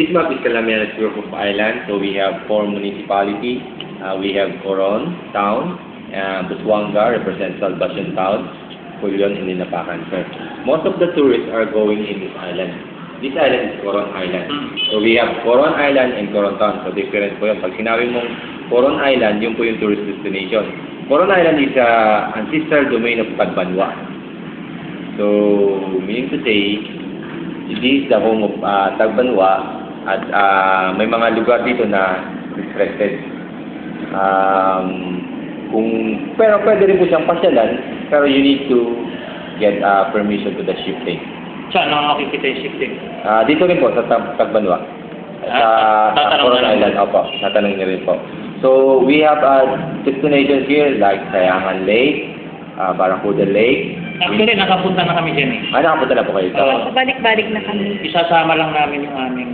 This map is Calamianes group of islands. So we have 4 municipalities. We have Coron Town, Busuanga represents Salvacion Town, Pulion, and Dinapacan. So most of the tourists are going in this island. This island is Coron Island. So we have Coron Island and Coron Town. So different po yun. Pag sinabi mong Coron Island, yun po yung tourist destination. Coron Island is ancestral domain of Tagbanwa. So meaning to say, this is the home of Tagbanwa at may mga lugar dito na restricted. Pero pwede rin po siyang pasyalan, pero you need to get permission to the shifting. Saan ang makikita yung shifting? Dito rin po, sa Tagbanwa. Sa Coron Island, opo, natanong niyo rin po. So, we have destinations here like Sayangan Lake, Barracuda Lake. Actually, nakapunta na kami dyan eh. Nakapunta na po kayo. Balik-balik na kami. Isasama lang namin yung aming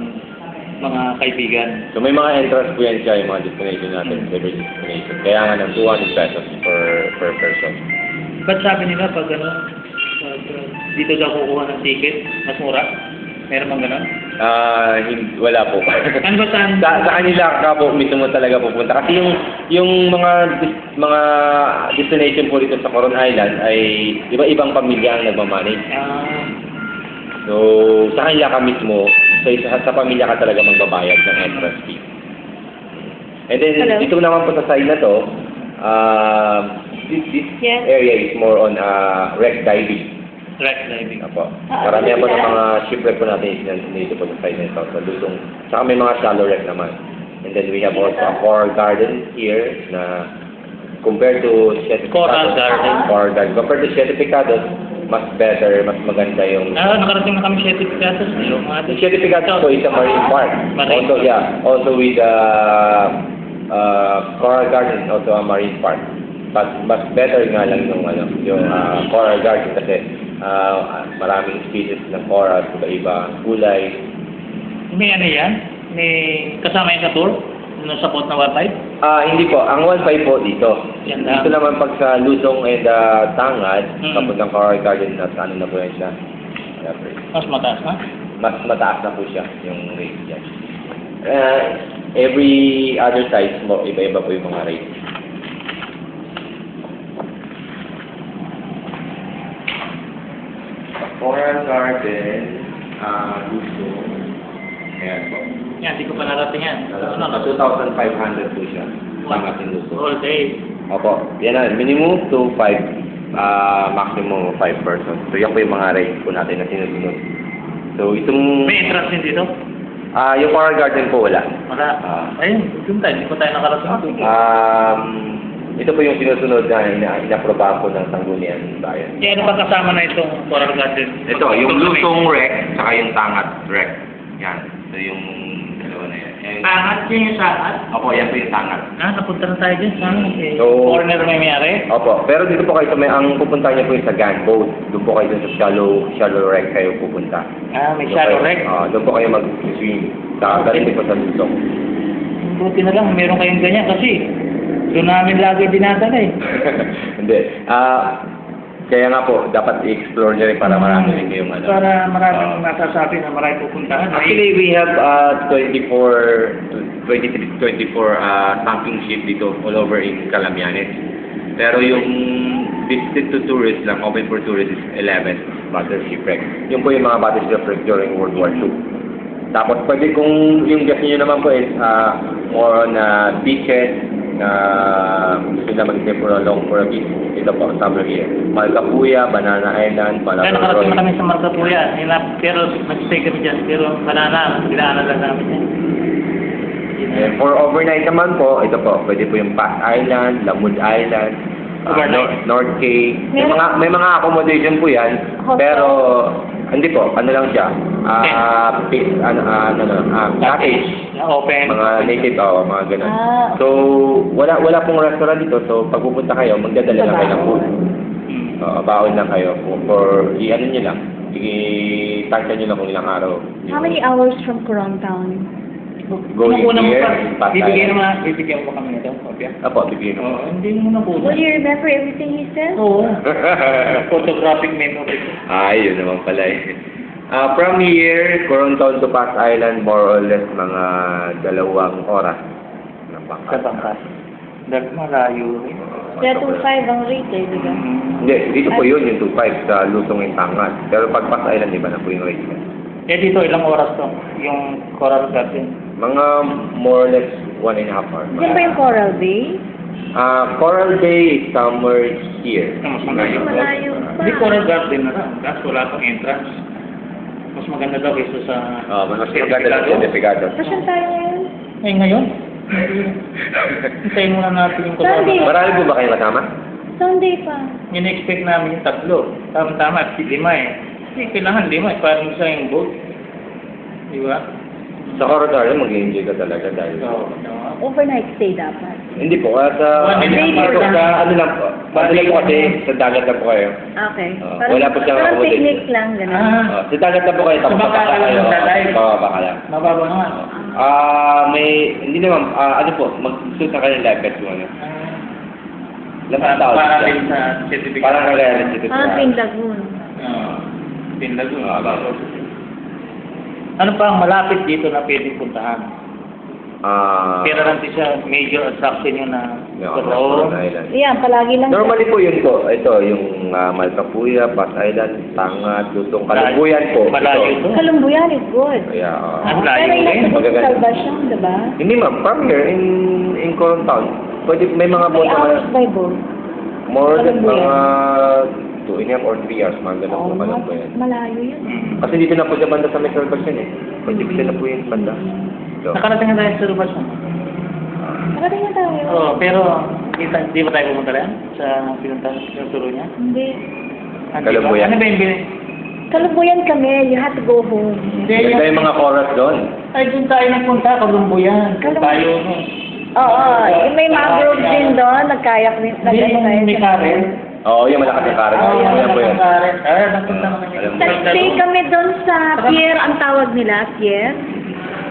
mga kaibigan. So, may mga entrance po yan siya, yung mga destination natin, favorite destination. Kaya nga ng 200 pesos per person. Ba't sabi nila pag dito daw kukuha ng ticket, mas mura? Meron bang gano'n? Wala po. Ano ba saan? Sa kanila ka po mismo talaga pupunta. Kasi yung mga destination po dito sa Coron Island ay iba-ibang pamilya ang nagmamanage. So, sa kanila ka mismo, sa pamilya ka talaga magbabayad ng entrance fee. And then, dito naman po sa side na to, this area is more on wreck diving. Wreck diving. Apo. Marami po ng mga shipwreck po natin dito po sa side na ito, sa Luzon. Saka may mga shallow wreck naman. And then we have also a coral garden here na compared to Siete Picados. Compared to Siete Picados, mas better, mas maganda yung... nakarating na kami Siete Picados. Siete Picados po is a marine park. Also with coral garden, also a marine park. But mas better nga lang yung coral garden kasi maraming species ng coral, iba-iba kulay. May ano yan? May kasama yung sa tour? Nung sa pot na 1.5? Hindi po. Ang 1.5 po dito. Dito naman pag sa Luzon and Tangad, kapuntang coral garden na ano na po yan siya. Mas mataas na? Mas mataas na po siya yung rate niya. Every other size mo, iba-iba po yung mga rates. Coral Garden, Luzon. Ayan po. Yan, hindi ko pa narating yan. 2,500 po siya. Sa ating Luzon. All day. Opo. Yan na. Minimum to 5, maximum 5 persons. So, yan po yung mga rates po natin na sinusunod. So, itong... May entrance din dito? Yung Coral Garden po, wala. Wala. Ayun, yung tayo. Hindi ko tayo nakarating. Ito po yung sinusunod na inaprobahan po ng Sangguniang Bayan. Kaya ano ba kasama na itong Coral Garden? Ito, yung Luzon Wreck, saka yung Tangat Wreck. Yan. So, yung dalawa na yan. Tangat yan yung Tangat? Opo, yan po yung Tangat. Napunta na tayo dyan. So, foreigner may mayari? Opo, pero dito po kayo sa ang pupunta niyo po yung sa gunboat. Doon po kayo sa shallow wreck kayo pupunta. May shallow wreck? Doon po kayo mag-swim. Galing din po sa Luzon. Buti na lang, meron kayong ganyan kasi doon namin lagi dinadala eh. Hindi. Kaya nga po, dapat i-explore nyo rin para marami rin kayong ano. Para maraming masasabi na marami pupuntahan. Actually, we have 24 camping ship dito all over in Calamianes. Pero yung visited to tourists lang, open for tourists is 11 battle shipwreck. Yung po yung mga battle shipwreck during World War II. Tapos pwede kung yung guest nyo naman po is more on beaches, na gusto na mag-stay for a bit. Ito po, summer here. Malcapuya, Banana Island, Malacroy. Nakarating na kami sa Malcapuya. Pero nag-stay kami dyan. Pero banana, dinaanan lang namin yan. And for overnight naman po, ito po, pwede po yung Pass Island, Lamud Island, North Cape. May mga accommodation po yan. Pero, hindi po, ano lang siya. Cottage. Open. Mga native, mga ganun. So, wala pong restaurant dito. So, pag pupunta kayo, magdadala lang kayo ng food. Baon lang kayo. For, ano nyo lang. I-tansya nyo lang kung ilang araw. How many hours from Coron Town? Going here, bibigyan mo kami nito, kopya? Apo, bibigyan mo. Hindi mo na po. Will you remember everything he said? Oo. Photographic memory. Yun naman pala eh. From here, Coron Town to Pass Island, more or less mga 2 oras ng Sa bangka. bangkas. Dahil malayo rin. Kaya 2.5 ang rate eh, di ba? Hindi, dito po yun, yung 2.5 sa Luzon ng Tangat. Pero pag Pass Island, di ba na po yung rate niya? Eh dito, ilang oras to? Yung Coral Garden. Mga more or less 1.5 hours. Diyan ba yung Coral Bay? Coral Bay is somewhere here. Mas malayo. Malayo pa. Hindi Coral Garden na lang. Kaso wala pang entrance. Mas maganda daw kaysa sa... Mas maganda lang yung Despegado. Saan tayo ngayon? Eh ngayon? Hintayin muna natin yung Sunday. Marami po ba kayo kasama? Sunday pa. In-expect namin yung 3. Tama-tama, 5 eh. Hindi, kailangan 5 eh. Parang isa yung boat. Di ba? Sa Coronado, mag-enjoy ka talaga dahil... So, Overnight stay dapat. Hindi po, sa... One day lang. Ano lang po, ano lang po kasi, sa dagat lang po kayo. Okay. Wala po siyang Parang accommodation. picnic lang, gano'n. Sa dagat lang po kayo, tapos Sa baka baka ka lang kayo. magdadive. Baka lang. mababa naman. Hindi naman, ano po, mag-suit na kayo ng life vest mo, ano? Lamang tao. Para din sa certificate. Parang kagaya ng certificate. Pink Lagoon. Pinlagoon. Bago. Ano pa ang malapit dito na pwedeng puntahan? Pero lang siya major attraction yun na Coron Island. Yan, palagi lang. Normally po yun po, ito, yung Malcapuya, Pass Island, Tangat, Luzon, Kalumbuyan po. Malayo Ito. ito. Kalumbuyan is good. Kaya, Ang layo Pero rin. yung sa Magaganda. Salvation, diba? hindi ma'am, from here, in Coron Town, pwede, may mga 3 boat hours naman, by boat. more than Kalumbuyan. mga 2.5 or 3 hours, mga ganun po Kalumbuyan. Malayo yun. Kasi dito na po sa banda sa may Salvation eh. Pwede na po yung banda. So, Nakarating na tayo sa Rubasyon. Nakarating na tayo. Oo, pero di ba tayo pumunta rin sa pinuntahan yung turo niya? Hindi. Kalumbuyan. Ano ba yung Kalumbuyan kami, you have to go home. Hindi, ganda yung mga chorus doon. Ay, doon tayo nagpunta, Kalumbuyan. Doon tayo, no? Oo, may mangrove din doon, nagkayak din. Hindi, yung may Karen. Oo, yung malakas yung karat. Oo, Yan po yan. Karen. Ay, nagpunta naman yun. Stay kami doon sa pier, ang tawag nila, pier.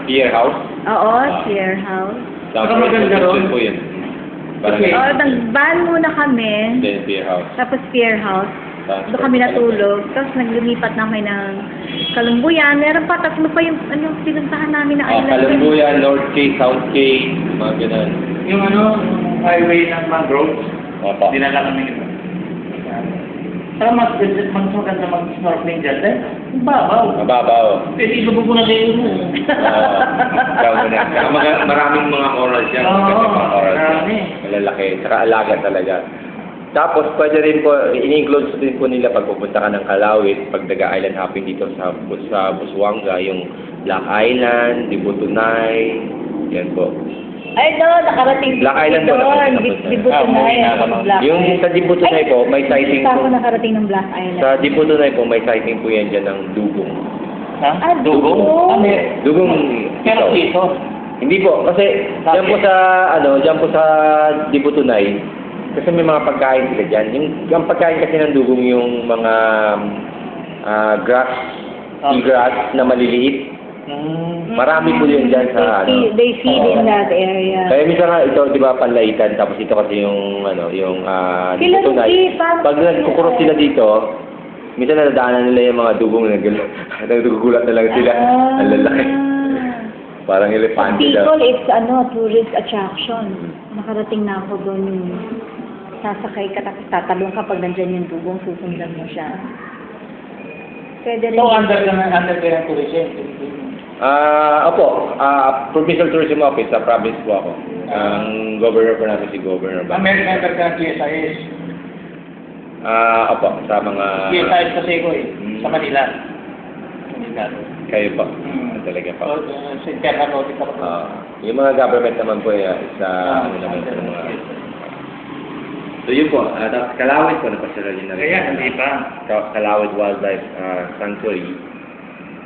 Pier House. Oo, pier house. Pero maganda ron. po yun. Parang Okay. Oo, nag-van muna kami, Then Pier House. tapos pier house. Doon kami natulog. Tapos naglumipat na kami ng Kalumbuyan. Meron pa, tatlo pa yung pinuntahan namin na island. Kalumbuyan, North Cay, South Cay, mga ganun. Yung yung highway ng mangroves, Opo. dinala kami nito. Pero mas maganda mag-snorkeling dyan. Dahil, babaw. Mababaw. Pwede ilubog ko na kayo mo. Maraming mga corals dyan. Oo, Maganda mga corals dyan. marami. Malalaki. Saka alaga talaga. Tapos pwede rin po, ini-include din po nila pag pupunta ka ng Calawit, pag Daga-Island hopping dito sa Busuanga, yung Black Island, Dibutunay, yan po. Ay, doon, nakarating Black Island po, doon. napunta. Dibutunay. Ah, Black Yung Island. sa Dibutunay po, may sighting Hindi pa ako po. nakarating ng Black Island. Sa Dibutunay po, may sighting po yan dyan ng dugong. Ha? Ah, dugong? Dugong Pero ito. dito, Hindi po, kasi dyan po sa Dibutunay, kasi may mga pagkain sila dyan. Yung pagkain kasi ng dugong yung mga grass, grass na maliliit. Marami po yun dyan sa They feed in that area. Kaya minsan nga ito, di ba, panlaitan, tapos ito kasi yung Sila Dibutunay. hindi, parang- Pag nagkukurot sila dito, minsan nadadaanan nila yung mga dugong na nagugulat na lang sila. Ang lalaki. Parang elepante daw. Bicol, it's tourist attraction. Nakarating na ako doon yung sasakay ka, tapos tatalong ka pag nandyan yung dugong, susundan mo siya. Pwede rin. so under the tourism. Opo, Provincial Tourism Office sa province po ako. Ang governor po natin si Governor Bang. Member ka ng GSIS. Opo, sa mga... GSIS kasi ko sa Manila. Manila. Kayo po. Talaga po. So, sa internal audit ako. Yung mga government naman po, sa naman po mga... So yun po, tapos Calawit po, napasira yun na rin. Kaya, hindi pa. Calawit Wildlife Sanctuary.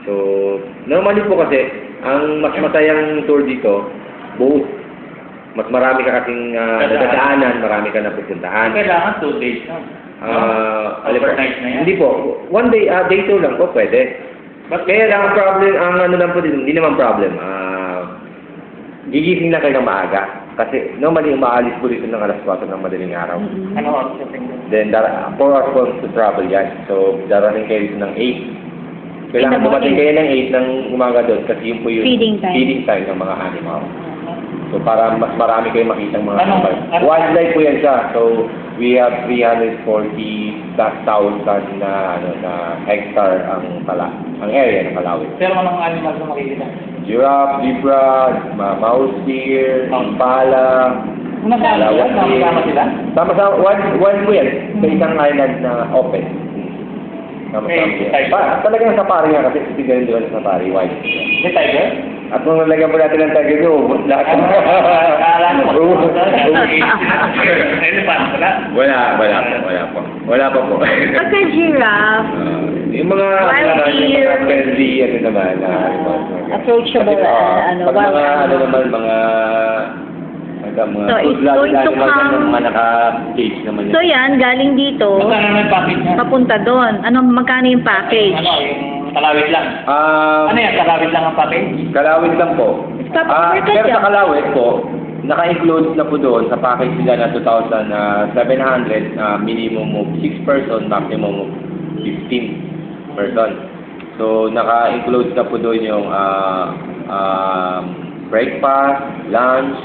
So, normally po kasi, ang mas masayang tour dito, boat. Mas marami ka kasing nadadaanan, marami ka napupuntahan. Kailangan 2 days na. Overnight na yan? Hindi po. One day, day tour lang po, pwede. But kaya lang ang problem, lang po din, hindi naman problem. Gigising na kayo ng maaga. Kasi normally umaalis po dito ng alas 4 ng madaling araw. Ano oras sa tingin? Then 4 hours po to travel yan. So darating kayo dito ng Kailangan dumating kayo ng 8 ng umaga doon kasi yun po yung Feeding time. ng mga animal. So para mas marami kayong makitang mga Ano? animal. Wildlife po yan siya. So we have 340,000 na hectare ang area ng Kalawit. Pero anong animals na makikita? Giraffe, zebra, mouse deer, impala, Nakakama sila? Sama-sama, one po yan. Sa isang island na open. Sama-sama Okay, yan. Talagang safari nga kasi titignan doon sa safari, white. May tiger? At kung nalagyan po natin ng tiger doon, ubos lahat. Akala ko. Ubos. Elephant, wala? Wala pa po. Pagka giraffe, Yung mga Wild deer. mga friendly, naman, approachable, pag mga, mga So, it's going to come- mga naka-cage naman So yan, galing dito, Magkano naman yung package niya? papunta doon. Magkano yung package? Ano, yung kalawit lang? Ano yan, kalawit lang ang package? Kalawit lang po. Papamarket Pero yan. sa Kalawit po, naka-include na po doon sa package nila na 2,700, minimum of 6 person, maximum of 15 person. So, naka-include na po doon yung breakfast, lunch,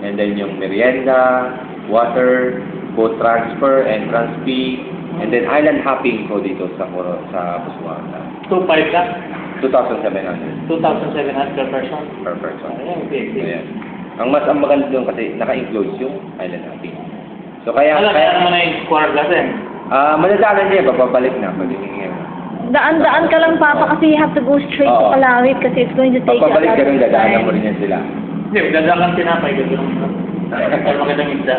and then yung merienda, water, boat transfer, entrance fee, and then island hopping po dito sa Busuanga. 2,500 ka? 2,700 2,700 per person? per person. Ayan, big. Ayan. Ang maganda doon kasi naka-include yung island hopping. So kaya Kaya naman na yung square natin. madadalan niya, babalik na, pagiging Daan-daan ka lang, Papa, kasi you have to go straight to Oo. Kalawit kasi it's going to take you a Pagpabalik lot ka rin, of dadaanan mo time. rin yan sila. Hindi, magdadaan tinapay ka doon. Para makitang isda.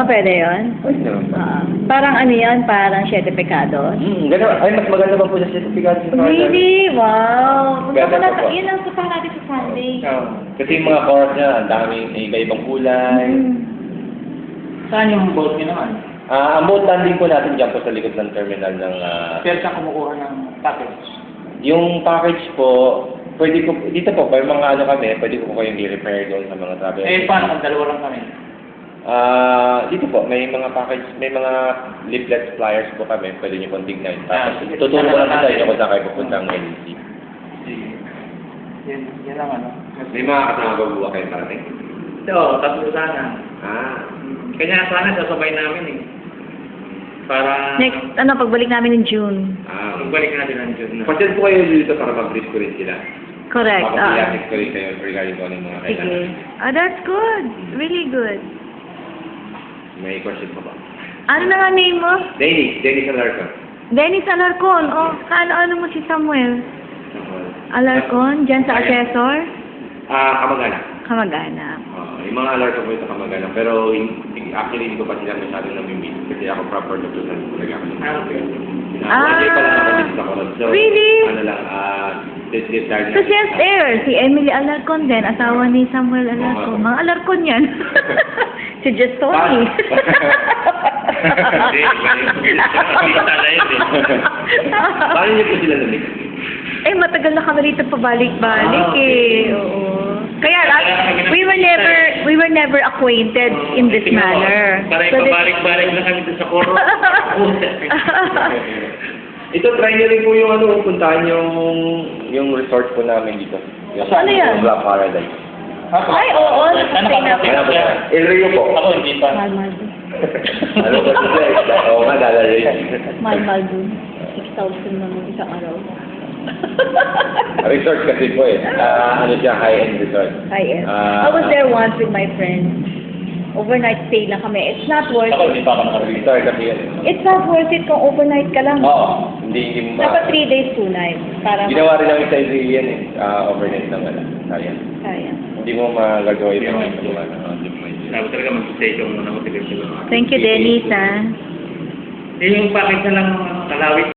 Pwede yun? Pwede naman po. Parang ano yan, parang Siete Pecados. Gano'n. Ay, mas maganda pa po sa certificate. Really? Wow! Ganda Punta po. na, yun ang punta natin sa Sunday. Kasi yung mga course niya, ang daming iba-ibang kulay. Saan yung boat niyo naman? Ang boat landing po natin dyan po sa likod ng terminal ng... Pero saan kumukuha ng package? yung package po, pwede ko, dito po, may mga kami, pwede ko po kayong i-repair doon sa mga travel. Eh, paano kung dalawa lang kami? Dito po, may mga package, may mga leaflet flyers po kami, pwede nyo pong tignan. Tapos, tuturo ko lang sa inyo kung saan kayo pupuntang LEC. Sige. Yan lang ano. May mga kasama ba buwa kayo sa atin? Oo, tatlo sana. Kanya sana sasabay namin eh. Para... Next, pagbalik namin in June. Pagbalik natin ang June na. Pasyal po kayo dito para mag-brief ko rin sila. Correct. Mapapiliasis ko rin kayo regarding kung ano yung mga Sige. kailangan. That's good. Really good. May question pa ba? Ano na nga name mo? Dennis Alarcon. Dennis Alarcon. Oh, ano mo si Samuel? Alarcon? Diyan sa assessor? Kamag-anak. Kamag-anak. Yung mga Alarcon po ito kamag-anak. Pero actually hindi ko pa sila masyadong nami-meet. Kasi ako proper na tusan ko talaga ako. One day pa lang ako dito sa Coron. So, Really? ano lang, this time So, yes, si Emily Alarcon din, asawa ni Samuel Alarcon. Mga Alarcon yan. Si Justoni. Paano niyo po sila nami? Matagal na kami rito pabalik-balik okay. Oo. Kaya we were never acquainted in this manner. Para So, ipabalik-balik na kami sa Coron. Ito, try niyo rin po yung puntahan yung resort po namin dito. Yung Ano yan? Black Paradise. Ay, oo. Ano ba? El Rio po. Ako hindi pa. Mahal Ano ba sila? Oo nga, dala rin. Mahal dun. 6,000 naman isang araw. Resort kasi po eh. Ano siya, high-end resort. High-end. I was there once with my friends. Overnight stay lang kami. It's not worth Ako it. hindi pa ako nakarinig. Resort kasi yan. It's not worth it kung overnight ka lang. Oo. Hindi Dapat 3 days, 2 nights. Para Ginawa rin namin sa Israel eh. Overnight lang wala. Sayang. Kaya. Hindi mo magagawa yung mga Sabi talaga mag-stay ka muna ako. Thank you, Dennis, Yung package na lang kalawit